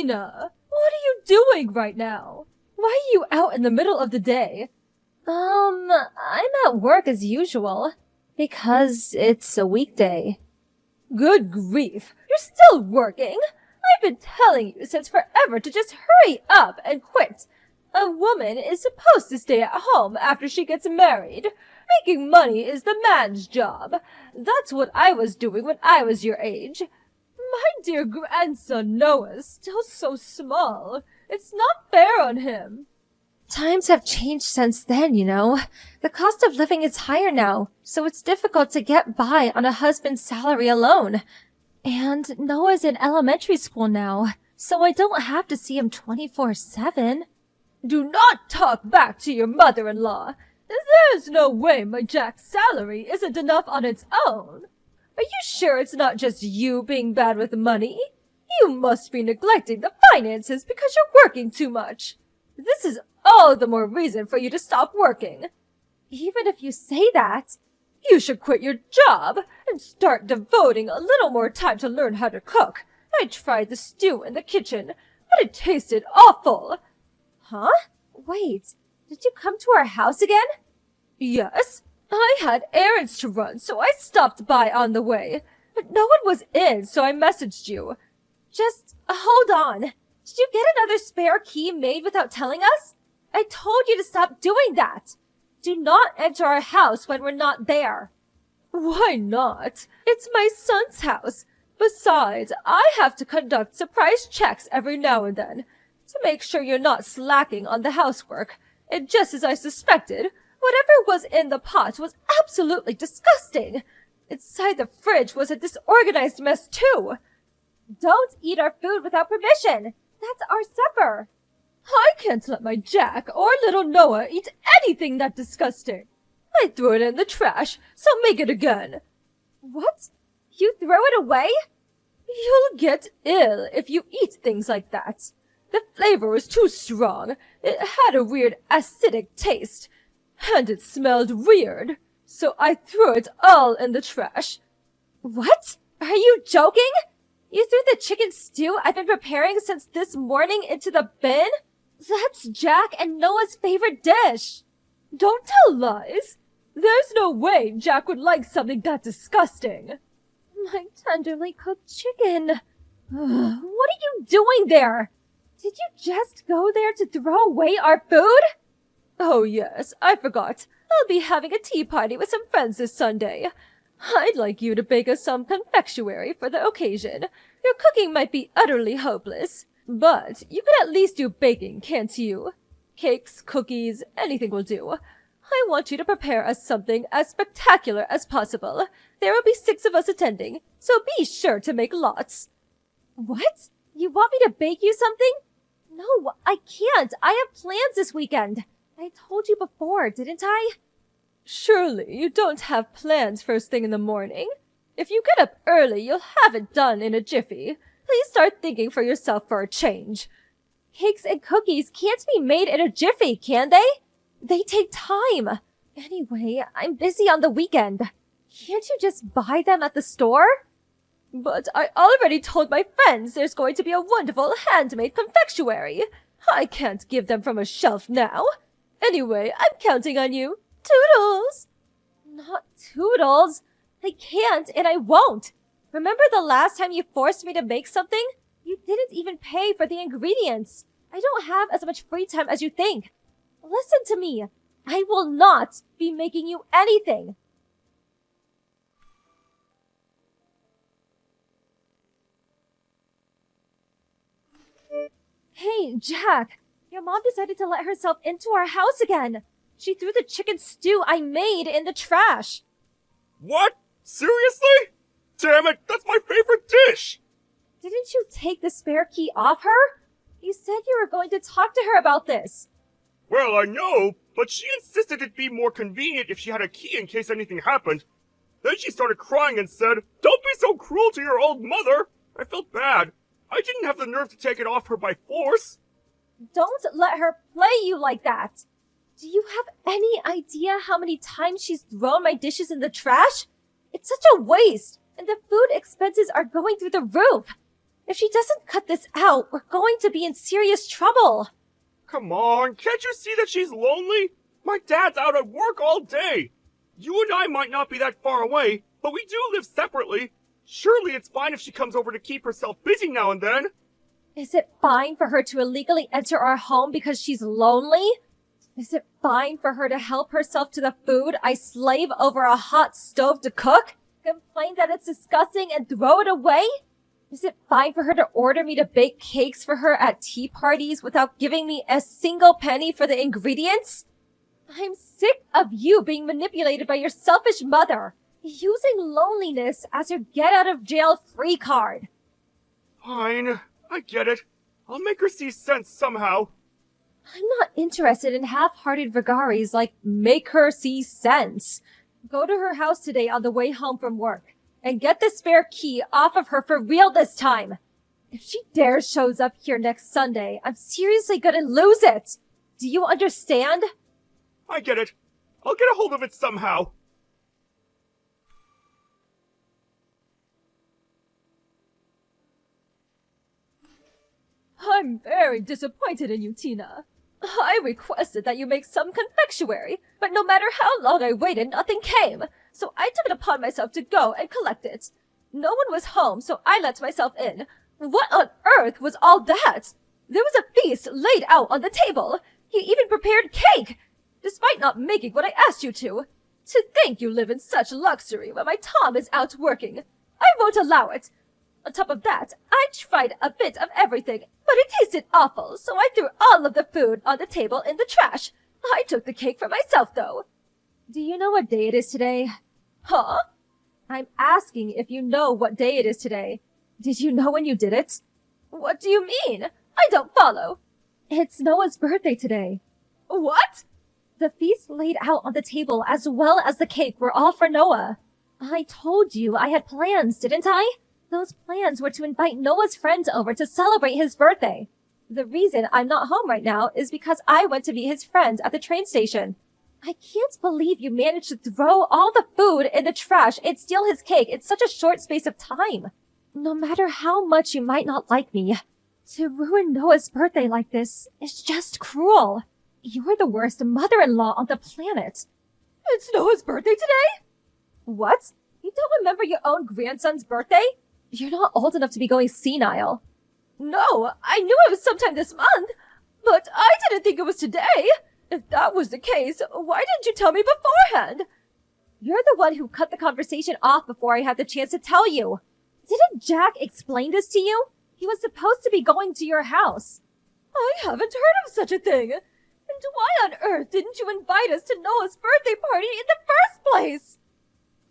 Lena, what are you doing right now? Why are you out in the middle of the day? I'm at work as usual. Because it's a weekday. Good grief, you're still working? I've been telling you since forever to just hurry up and quit. A woman is supposed to stay at home after she gets married. Making money is the man's job. That's what I was doing when I was your age. My dear grandson Noah's still so small. It's not fair on him. Times have changed since then, you know. The cost of living is higher now, so it's difficult to get by on a husband's salary alone. And Noah's in elementary school now, so I don't have to see him 24/7. Do not talk back to your mother-in-law. There's no way my Jack's salary isn't enough on its own. Are you sure it's not just you being bad with money? You must be neglecting the finances because you're working too much. This is all the more reason for you to stop working. Even if you say that, you should quit your job and start devoting a little more time to learn how to cook. I tried the stew in the kitchen, but it tasted awful. Huh? Wait, did you come to our house again? Yes, I had errands to run, so I stopped by on the way. But no one was in, so I messaged you. Just hold on. Did you get another spare key made without telling us? I told you to stop doing that. Do not enter our house when we're not there. Why not? It's my son's house. Besides, I have to conduct surprise checks every now and then to make sure you're not slacking on the housework. And just as I suspected, whatever was in the pot was absolutely disgusting. Inside the fridge was a disorganized mess too. Don't eat our food without permission. That's our supper. I can't let my Jack or little Noah eat anything that disgusting. I threw it in the trash, so make it again. What? You throw it away? You'll get ill if you eat things like that. The flavor was too strong. It had a weird acidic taste. And it smelled weird. So I threw it all in the trash. What? Are you joking? You threw the chicken stew I've been preparing since this morning into the bin? That's Jack and Noah's favorite dish. Don't tell lies. There's no way Jack would like something that disgusting. My tenderly cooked chicken. What are you doing there? Did you just go there to throw away our food? Oh yes, I forgot. I'll be having a tea party with some friends this Sunday. I'd like you to bake us some confectionery for the occasion. Your cooking might be utterly hopeless, but you could at least do baking, can't you? Cakes, cookies, anything will do. I want you to prepare us something as spectacular as possible. There will be 6 of us attending, so be sure to make lots. What? You want me to bake you something? No, I can't. I have plans this weekend. I told you before, didn't I? Surely you don't have plans first thing in the morning. If you get up early, you'll have it done in a jiffy. Please start thinking for yourself for a change. Cakes and cookies can't be made in a jiffy, can they? They take time. Anyway, I'm busy on the weekend. Can't you just buy them at the store? But I already told my friends there's going to be a wonderful handmade confectionery. I can't give them from a shelf now. Anyway, I'm counting on you. Toodles! Not Toodles. I can't and I won't. Remember the last time you forced me to make something? You didn't even pay for the ingredients. I don't have as much free time as you think. Listen to me. I will not be making you anything. Hey, Jack. Your mom decided to let herself into our house again. She threw the chicken stew I made in the trash. What? Seriously? Damn it, that's my favorite dish! Didn't you take the spare key off her? You said you were going to talk to her about this. Well, I know, but she insisted it'd be more convenient if she had a key in case anything happened. Then she started crying and said, "Don't be so cruel to your old mother!" I felt bad. I didn't have the nerve to take it off her by force. Don't let her play you like that. Do you have any idea how many times she's thrown my dishes in the trash? It's such a waste, and the food expenses are going through the roof. If she doesn't cut this out, we're going to be in serious trouble. Come on, can't you see that she's lonely? My dad's out at work all day. You and I might not be that far away, but we do live separately. Surely it's fine if she comes over to keep herself busy now and then. Is it fine for her to illegally enter our home because she's lonely? Is it fine for her to help herself to the food I slave over a hot stove to cook? Complain that it's disgusting and throw it away? Is it fine for her to order me to bake cakes for her at tea parties without giving me a single penny for the ingredients? I'm sick of you being manipulated by your selfish mother, using loneliness as your get-out-of-jail-free card. Fine, I get it. I'll make her see sense somehow. I'm not interested in half-hearted vagaries like make her see sense. Go to her house today on the way home from work and get the spare key off of her for real this time. If she dares shows up here next Sunday, I'm seriously gonna lose it. Do you understand? I get it. I'll get a hold of it somehow. I'm very disappointed in you, Tina. I requested that you make some confectionery, but no matter how long I waited, nothing came. So I took it upon myself to go and collect it. No one was home, so I let myself in. What on earth was all that? There was a feast laid out on the table. He even prepared cake, despite not making what I asked you to. To think you live in such luxury when my Tom is out working. I won't allow it. On top of that, I tried a bit of everything, but it tasted awful, so I threw all of the food on the table in the trash. I took the cake for myself, though. Do you know what day it is today? Huh? I'm asking if you know what day it is today. Did you know when you did it? What do you mean? I don't follow. It's Noah's birthday today. What? The feast laid out on the table as well as the cake were all for Noah. I told you I had plans, didn't I? Those plans were to invite Noah's friends over to celebrate his birthday. The reason I'm not home right now is because I went to meet his friends at the train station. I can't believe you managed to throw all the food in the trash and steal his cake in such a short space of time. No matter how much you might not like me, to ruin Noah's birthday like this is just cruel. You're the worst mother-in-law on the planet. It's Noah's birthday today? What? You don't remember your own grandson's birthday? You're not old enough to be going senile. No, I knew it was sometime this month, but I didn't think it was today. If that was the case, why didn't you tell me beforehand? You're the one who cut the conversation off before I had the chance to tell you. Didn't Jack explain this to you? He was supposed to be going to your house. I haven't heard of such a thing. And why on earth didn't you invite us to Noah's birthday party in the first place?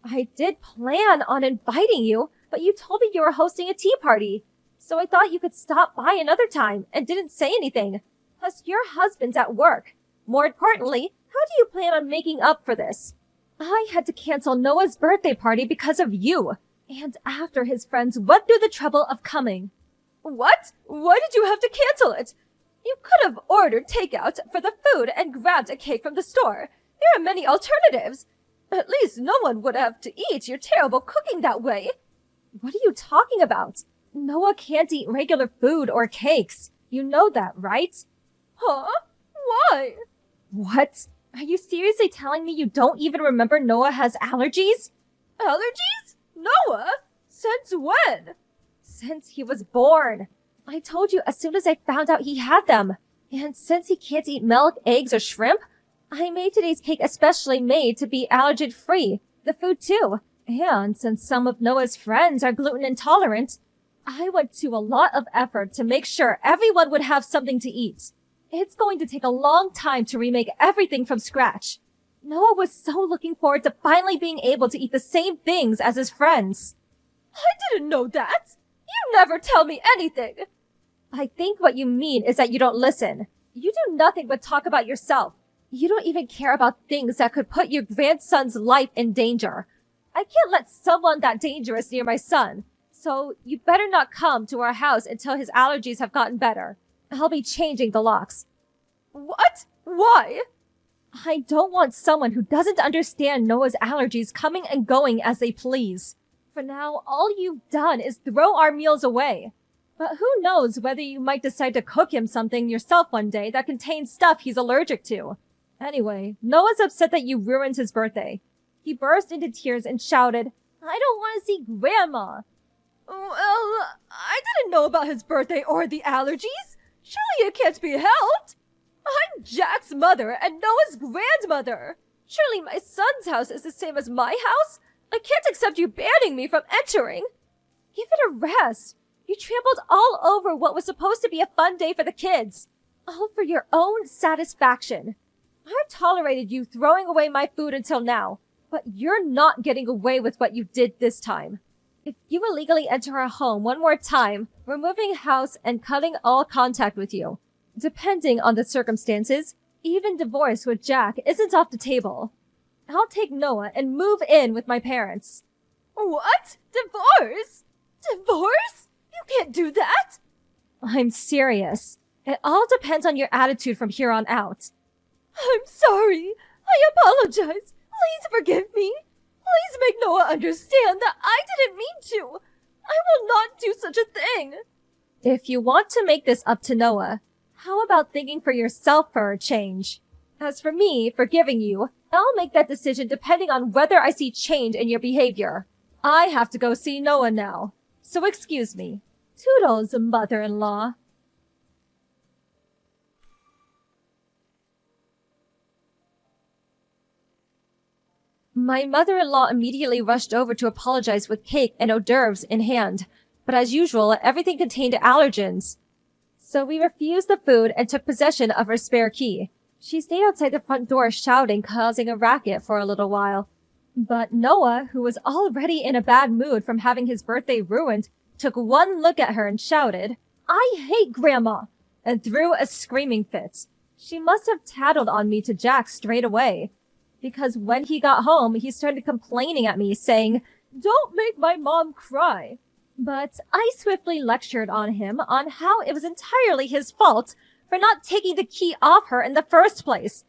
I did plan on inviting you, but you told me you were hosting a tea party. So I thought you could stop by another time and didn't say anything. Plus, your husband's at work. More importantly, how do you plan on making up for this? I had to cancel Noah's birthday party because of you. And after his friends went through the trouble of coming. What? Why did you have to cancel it? You could have ordered takeout for the food and grabbed a cake from the store. There are many alternatives. At least no one would have to eat your terrible cooking that way. What are you talking about? Noah can't eat regular food or cakes. You know that, right? Huh? Why? What? Are you seriously telling me you don't even remember Noah has allergies? Allergies? Noah? Since when? Since he was born. I told you as soon as I found out he had them. And since he can't eat milk, eggs, or shrimp, I made today's cake especially made to be allergen-free. The food too. And since some of Noah's friends are gluten intolerant, I went to a lot of effort to make sure everyone would have something to eat. It's going to take a long time to remake everything from scratch. Noah was so looking forward to finally being able to eat the same things as his friends. I didn't know that. You never tell me anything. I think what you mean is that you don't listen. You do nothing but talk about yourself. You don't even care about things that could put your grandson's life in danger. I can't let someone that dangerous near my son. So you better not come to our house until his allergies have gotten better. I'll be changing the locks. What? Why? I don't want someone who doesn't understand Noah's allergies coming and going as they please. For now, all you've done is throw our meals away. But who knows whether you might decide to cook him something yourself one day that contains stuff he's allergic to. Anyway, Noah's upset that you ruined his birthday. He burst into tears and shouted, "I don't want to see Grandma!" Well, I didn't know about his birthday or the allergies. Surely it can't be helped. I'm Jack's mother and Noah's grandmother. Surely my son's house is the same as my house? I can't accept you banning me from entering. Give it a rest. You trampled all over what was supposed to be a fun day for the kids. All for your own satisfaction. I've tolerated you throwing away my food until now, but you're not getting away with what you did this time. If you illegally enter our home one more time, we're moving house and cutting all contact with you. Depending on the circumstances, even divorce with Jack isn't off the table. I'll take Noah and move in with my parents. What? Divorce? Divorce? You can't do that. I'm serious. It all depends on your attitude from here on out. I'm sorry. I apologize. Please forgive me. Please make Noah understand that I didn't mean to. I will not do such a thing. If you want to make this up to Noah, how about thinking for yourself for a change? As for me forgiving you, I'll make that decision depending on whether I see change in your behavior. I have to go see Noah now, so excuse me. Toodles, mother-in-law. My mother-in-law immediately rushed over to apologize with cake and hors d'oeuvres in hand, but as usual, everything contained allergens. So we refused the food and took possession of her spare key. She stayed outside the front door shouting, causing a racket for a little while. But Noah, who was already in a bad mood from having his birthday ruined, took one look at her and shouted, "I hate Grandma!" and threw a screaming fit. She must have tattled on me to Jack straight away, because when he got home, he started complaining at me, saying, "Don't make my mom cry." But I swiftly lectured on him on how it was entirely his fault for not taking the key off her in the first place.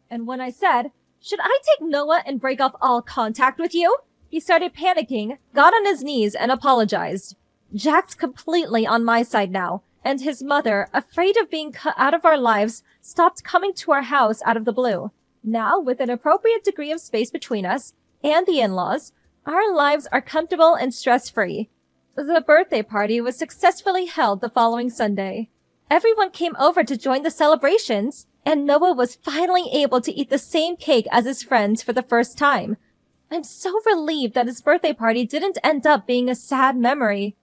And when I said, "Should I take Noah and break off all contact with you?" he started panicking, got on his knees, and apologized. Jack's completely on my side now, and his mother, afraid of being cut out of our lives, stopped coming to our house out of the blue. Now, with an appropriate degree of space between us and the in-laws, our lives are comfortable and stress-free. The birthday party was successfully held the following Sunday. Everyone came over to join the celebrations, and Noah was finally able to eat the same cake as his friends for the first time. I'm so relieved that his birthday party didn't end up being a sad memory.